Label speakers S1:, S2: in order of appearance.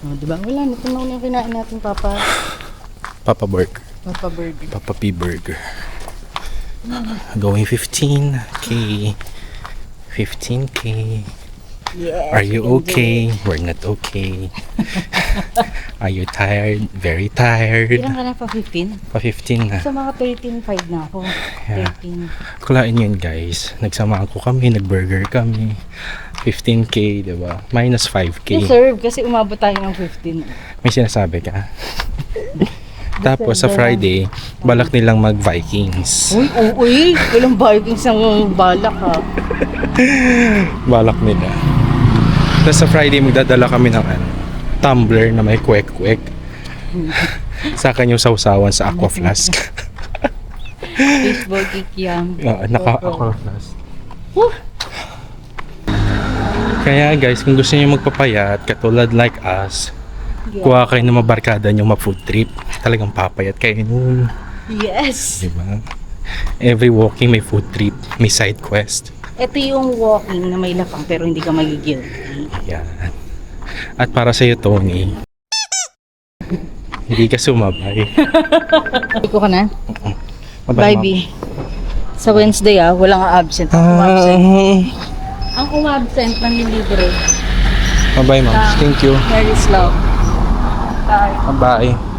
S1: Oh, diba? Wala, natunaw na yung kinain natin, Papa.
S2: Papa Burger.
S1: Papa Burger.
S2: Papa P Burger. Going 15k. 15k.
S1: Yes.
S2: Are you okay? We're not okay. Are you tired? Very tired.
S1: Ilan ka na pa 15?
S2: Pa 15 na.
S1: Sa mga 13.5 na ako.
S2: Yeah.
S1: 13.
S2: Kulain yun guys. Nagsamahan ko kami, nag-burger kami. 15k, diba? Minus 5k.
S1: Deserve kasi umabot tayo ng 15.
S2: May sinasabi ka? Tapos sa Friday, balak nilang mag-Vikings.
S1: Uy, walang Vikings ang balak ha.
S2: Balak nila. Tapos sa Friday, magdadala kami ng tumbler na may kwek-kwek. Sa akin yung sausawan sa aqua flask.
S1: Baseball kikiam.
S2: Naka-aqua flask. Kaya guys, kung gusto niyo magpapayat, katulad like us, kuha kayo ng mabarkada nyo ma-food trip. Talagang papayat kayo nun.
S1: Yes.
S2: Diba? Every walking may food trip, may side quest.
S1: Ito yung walking na may lapang pero hindi ka magigilty.
S2: Yan. At para sa'yo, Tony, hindi ka sumabay.
S1: Iko ka na?
S2: Bye,
S1: Bye, B. Sa Wednesday walang absent. Ang umabsent ng libre.
S2: Bye, ma'am. Thank you.
S1: Very slow. Bye.
S2: Bye.